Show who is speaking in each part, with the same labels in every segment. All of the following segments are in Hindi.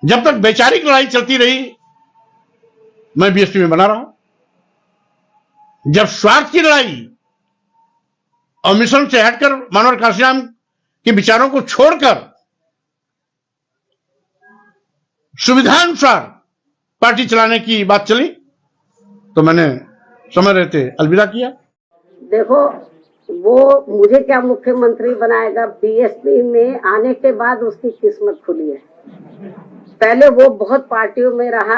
Speaker 1: जब तक वैचारिक लड़ाई चलती रही मैं बीएसपी में बना रहा। जब स्वार्थ की लड़ाई और मिशन से हटकर मनोहर काशीराम के विचारों को छोड़कर सुविधानुसार पार्टी चलाने की बात चली तो मैंने समय रहते अलविदा किया।
Speaker 2: देखो, वो मुझे क्या मुख्यमंत्री बनाएगा, बीएसपी में आने के बाद उसकी किस्मत खुली है। पहले वो बहुत पार्टियों में रहा,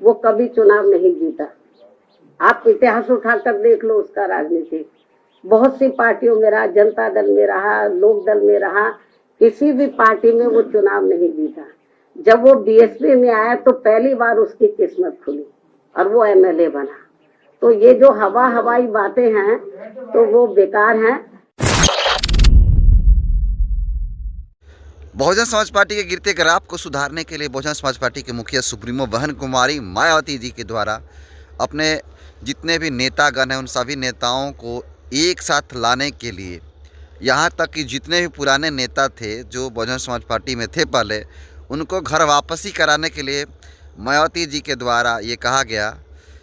Speaker 2: वो कभी चुनाव नहीं जीता। आप इतिहास उठाकर देख लो उसका राजनीति। बहुत सी पार्टियों में रहा, जनता दल में रहा, लोक दल में रहा, किसी भी पार्टी में वो चुनाव नहीं जीता। जब वो बीएसपी में आया तो पहली बार उसकी किस्मत खुली और वो एमएलए बना। तो ये जो हवाई बातें हैं तो वो बेकार हैं।
Speaker 3: बहुजन समाज पार्टी के गिरते ग्राफ को सुधारने के लिए बहुजन समाज पार्टी के मुखिया सुप्रीमो बहन कुमारी मायावती जी के द्वारा अपने जितने भी नेतागण हैं उन सभी नेताओं को एक साथ लाने के लिए, यहाँ तक कि जितने भी पुराने नेता थे जो बहुजन समाज पार्टी में थे पहले, उनको घर वापसी कराने के लिए मायावती जी के द्वारा ये कहा गया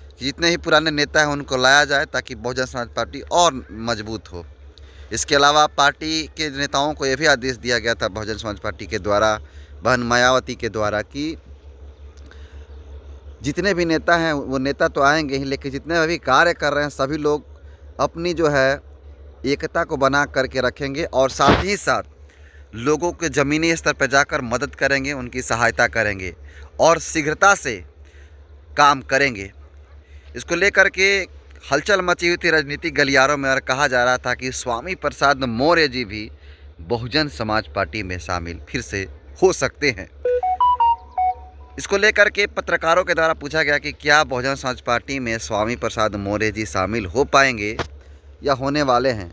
Speaker 3: कि जितने ही पुराने नेता हैं उनको लाया जाए ताकि बहुजन समाज पार्टी और मजबूत हो। इसके अलावा पार्टी के नेताओं को यह भी आदेश दिया गया था बहुजन समाज पार्टी के द्वारा, बहन मायावती के द्वारा, कि जितने भी नेता हैं वो नेता तो आएंगे ही, लेकिन जितने भी कार्य कर रहे हैं सभी लोग अपनी जो है एकता को बना करके रखेंगे और साथ ही साथ लोगों के ज़मीनी स्तर पर जाकर मदद करेंगे, उनकी सहायता करेंगे और शीघ्रता से काम करेंगे। इसको लेकर के हलचल मची हुई थी राजनीतिक गलियारों में और कहा जा रहा था कि स्वामी प्रसाद मौर्य जी भी बहुजन समाज पार्टी में शामिल फिर से हो सकते हैं। इसको लेकर के पत्रकारों के द्वारा पूछा गया कि क्या बहुजन समाज पार्टी में स्वामी प्रसाद मौर्य जी शामिल हो पाएंगे या होने वाले हैं।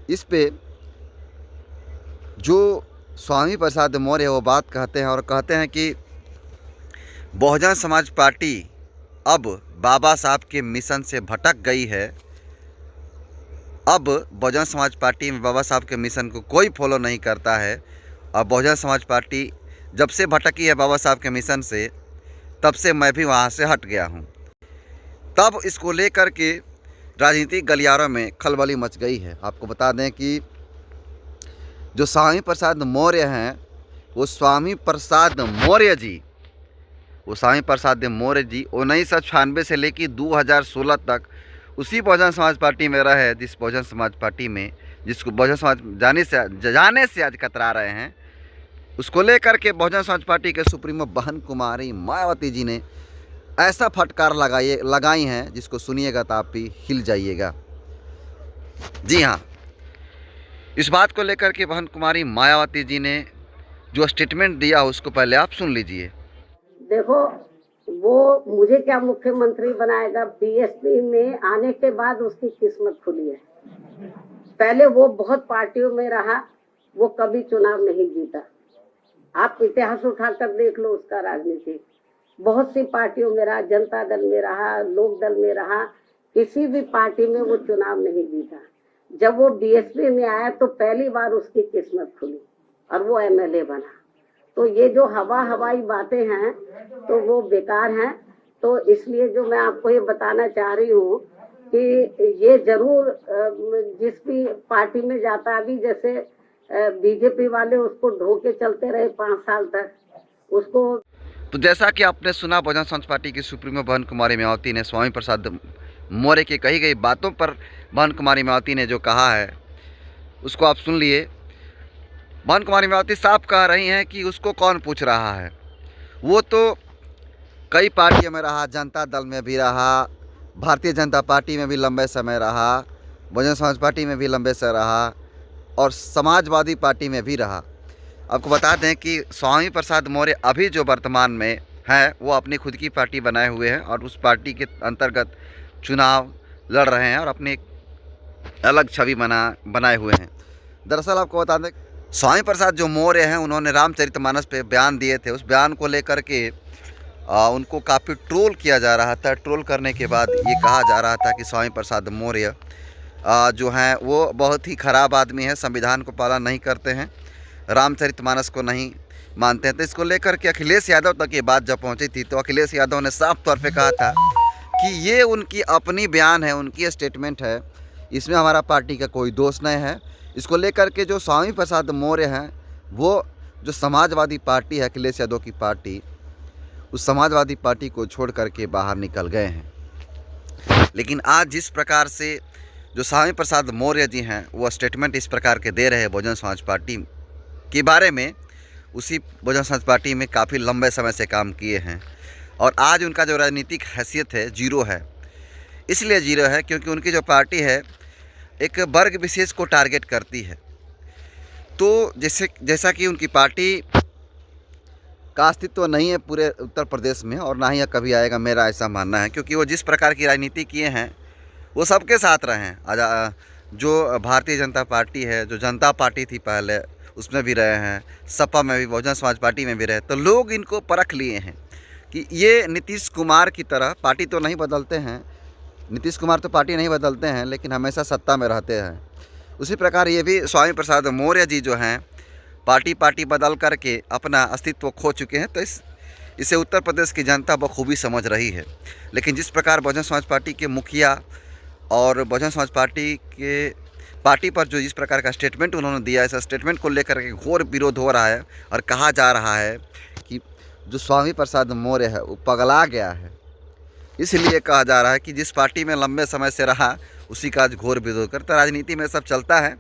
Speaker 3: इस पे जो स्वामी प्रसाद मौर्य वो बात कहते हैं और कहते हैं कि बहुजन समाज पार्टी अब बाबा साहब के मिशन से भटक गई है। अब बहुजन समाज पार्टी में बाबा साहब के मिशन को कोई फॉलो नहीं करता है और बहुजन समाज पार्टी जब से भटकी है बाबा साहब के मिशन से, तब से मैं भी वहाँ से हट गया हूँ। तब इसको लेकर के राजनीतिक गलियारों में खलबली मच गई है। आपको बता दें कि जो स्वामी प्रसाद मौर्य हैं वो स्वामी प्रसाद मौर्य जी 1996 से लेकर 2016 तक उसी बहुजन समाज पार्टी में रहे, जिस बहुजन समाज पार्टी में जिसको बहुजन समाज जाने से आज कतरा रहे हैं। उसको लेकर के बहुजन समाज पार्टी के सुप्रीमो बहन कुमारी मायावती जी ने ऐसा फटकार लगाई हैं जिसको सुनिएगा तो आप भी हिल जाइएगा। जी हाँ, इस बात को लेकर के बहन कुमारी मायावती जी ने जो स्टेटमेंट दिया उसको पहले आप सुन लीजिए।
Speaker 2: देखो, वो मुझे क्या मुख्यमंत्री बनाएगा, बीएसपी में आने के बाद उसकी किस्मत खुली है। पहले वो बहुत पार्टियों में रहा, वो कभी चुनाव नहीं जीता। आप इतिहास उठाकर देख लो उसका राजनीति। बहुत सी पार्टियों में रहा, जनता दल में रहा, लोक दल में रहा, किसी भी पार्टी में वो चुनाव नहीं जीता। जब वो बीएसपी में आया तो पहली बार उसकी किस्मत खुली और वो एमएलए बना। तो ये जो हवाई बातें हैं तो वो बेकार हैं। तो इसलिए जो मैं आपको ये बताना चाह रही हूँ कि ये जरूर जिस भी पार्टी में जाता है, अभी जैसे बीजेपी वाले उसको ढोके चलते रहे 5 साल तक उसको।
Speaker 3: तो जैसा कि आपने सुना, बहुजन समाज पार्टी की सुप्रीमो बहन कुमारी मायावती ने स्वामी प्रसाद मौर्य की कही गई बातों पर बहन कुमारी मायावती ने जो कहा है उसको आप सुन लिए। बहन कुमारी मायावती साफ कह रही हैं कि उसको कौन पूछ रहा है। वो तो कई पार्टियों में रहा, जनता दल में भी रहा, भारतीय जनता पार्टी में भी लंबे समय रहा, बहुजन समाज पार्टी में भी लंबे समय रहा और समाजवादी पार्टी में भी रहा। आपको बता दें कि स्वामी प्रसाद मौर्य अभी जो वर्तमान में है वो अपनी खुद की पार्टी बनाए हुए हैं और उस पार्टी के अंतर्गत चुनाव लड़ रहे हैं और अपनी एक अलग छवि बनाए हुए हैं। दरअसल आपको बता दें, स्वामी प्रसाद जो मौर्य हैं उन्होंने रामचरितमानस पे बयान दिए थे। उस बयान को लेकर के उनको काफ़ी ट्रोल किया जा रहा था। ट्रोल करने के बाद ये कहा जा रहा था कि स्वामी प्रसाद मौर्य जो हैं वो बहुत ही ख़राब आदमी है, संविधान को पालन नहीं करते हैं, रामचरितमानस को नहीं मानते हैं। तो इसको लेकर के अखिलेश यादव तक ये बात जब पहुंची थी तो अखिलेश यादव ने साफ तौर पे कहा था कि ये उनकी अपनी बयान है, उनकी स्टेटमेंट है, इसमें हमारा पार्टी का कोई दोष नहीं है। इसको लेकर के जो स्वामी प्रसाद मौर्य हैं वो जो समाजवादी पार्टी है, अखिलेश यादव की पार्टी, उस समाजवादी पार्टी को छोड़ करके बाहर निकल गए हैं। लेकिन आज जिस प्रकार से जो स्वामी प्रसाद मौर्य जी हैं वो स्टेटमेंट इस प्रकार के दे रहे हैं बहुजन समाज पार्टी के बारे में, उसी बहुजन समाज पार्टी में काफ़ी लंबे समय से काम किए हैं और आज उनका जो राजनीतिक हैसियत है जीरो है। इसलिए जीरो है क्योंकि उनकी जो पार्टी है एक वर्ग विशेष को टारगेट करती है। तो जैसा कि उनकी पार्टी का अस्तित्व नहीं है पूरे उत्तर प्रदेश में और ना ही कभी आएगा, मेरा ऐसा मानना है, क्योंकि वो जिस प्रकार की राजनीति किए हैं वो सबके साथ रहे हैं। जो भारतीय जनता पार्टी है, जो जनता पार्टी थी पहले, उसमें भी रहे हैं, सपा में भी, बहुजन समाज पार्टी में भी रहे। तो लोग इनको परख लिए हैं कि ये नीतीश कुमार की तरह पार्टी तो नहीं बदलते हैं, नीतीश कुमार तो पार्टी नहीं बदलते हैं लेकिन हमेशा सत्ता में रहते हैं। उसी प्रकार ये भी स्वामी प्रसाद मौर्य जी जो हैं पार्टी बदल करके अपना अस्तित्व खो चुके हैं। तो इसे उत्तर प्रदेश की जनता बखूबी समझ रही है। लेकिन जिस प्रकार बहुजन समाज पार्टी के मुखिया और बहुजन समाज पार्टी पर जो जिस प्रकार का स्टेटमेंट उन्होंने दिया, इस स्टेटमेंट को लेकर के घोर विरोध हो रहा है और कहा जा रहा है कि जो स्वामी प्रसाद मौर्य है वो पगला गया है। इसलिए कहा जा रहा है कि जिस पार्टी में लंबे समय से रहा उसी का आज घोर विरोध करता। राजनीति में सब चलता है,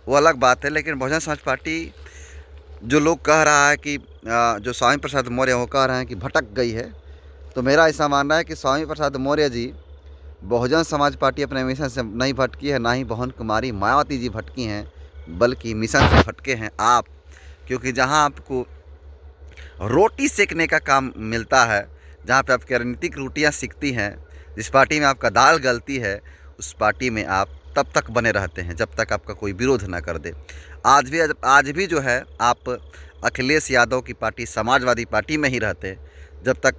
Speaker 3: वो अलग बात है। लेकिन बहुजन समाज पार्टी जो लोग कह रहा है कि जो स्वामी प्रसाद मौर्य वो कह रहे हैं कि भटक गई है, तो मेरा ऐसा मानना है कि स्वामी प्रसाद मौर्य जी बहुजन समाज पार्टी अपने मिशन से नहीं भटकी है, ना ही बहन कुमारी मायावती जी भटकी हैं, बल्कि मिशन से भटके हैं आप। क्योंकि जहां आपको रोटी सेकने का काम मिलता है, जहां पे आपकी राजनीतिक रोटियां सिकती हैं, जिस पार्टी में आपका दाल गलती है, उस पार्टी में आप तब तक बने रहते हैं जब तक आपका कोई विरोध ना कर दे। आज भी जो है आप अखिलेश यादव की पार्टी समाजवादी पार्टी में ही रहते हैं। जब तक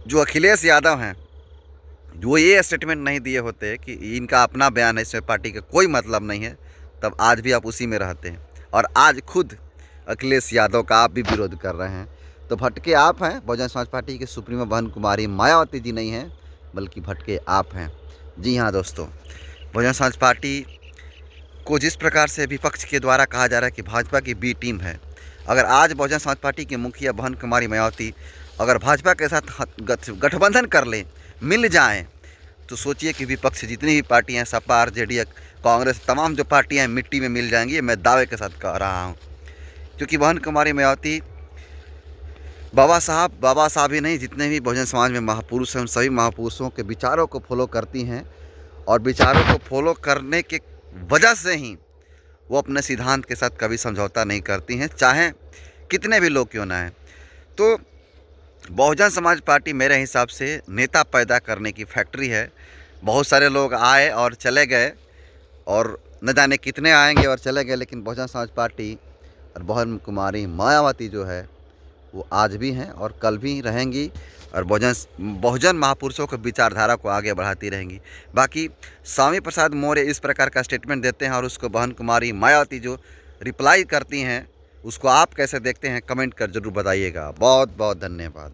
Speaker 3: जो अखिलेश यादव हैं जो ये स्टेटमेंट नहीं दिए होते कि इनका अपना बयान है, इसमें पार्टी का कोई मतलब नहीं है, तब आज भी आप उसी में रहते हैं। और आज खुद अखिलेश यादव का आप भी विरोध कर रहे हैं। तो भटके आप हैं, बहुजन समाज पार्टी के सुप्रीमो बहन कुमारी मायावती जी नहीं हैं, बल्कि भटके आप हैं। जी हाँ दोस्तों, बहुजन समाज पार्टी को जिस प्रकार से विपक्ष के द्वारा कहा जा रहा है कि भाजपा की बी टीम है, अगर आज बहुजन समाज पार्टी की मुखिया बहन कुमारी मायावती अगर भाजपा के साथ गठबंधन कर लें, मिल जाएं, तो सोचिए कि विपक्ष जितनी भी पार्टियां, सपा, आरजेडी, कांग्रेस, तमाम जो पार्टियां मिट्टी में मिल जाएंगी। ये मैं दावे के साथ कह रहा हूं, क्योंकि बहन कुमारी मायावती बाबा साहब ही नहीं, जितने भी बहुजन समाज में महापुरुष हैं उन सभी महापुरुषों के विचारों को फॉलो करती हैं और विचारों को फॉलो करने के वजह से ही वो अपने सिद्धांत के साथ कभी समझौता नहीं करती हैं, चाहे कितने भी लोग क्यों ना हैं। तो बहुजन समाज पार्टी मेरे हिसाब से नेता पैदा करने की फैक्ट्री है। बहुत सारे लोग आए और चले गए और न जाने कितने आएंगे और चले गए, लेकिन बहुजन समाज पार्टी और बहन कुमारी मायावती जो है वो आज भी हैं और कल भी रहेंगी और बहुजन महापुरुषों के विचारधारा को आगे बढ़ाती रहेंगी। बाकी स्वामी प्रसाद मौर्य इस प्रकार का स्टेटमेंट देते हैं और उसको बहन कुमारी मायावती जो रिप्लाई करती हैं, उसको आप कैसे देखते हैं कमेंट कर जरूर बताइएगा। बहुत बहुत धन्यवाद।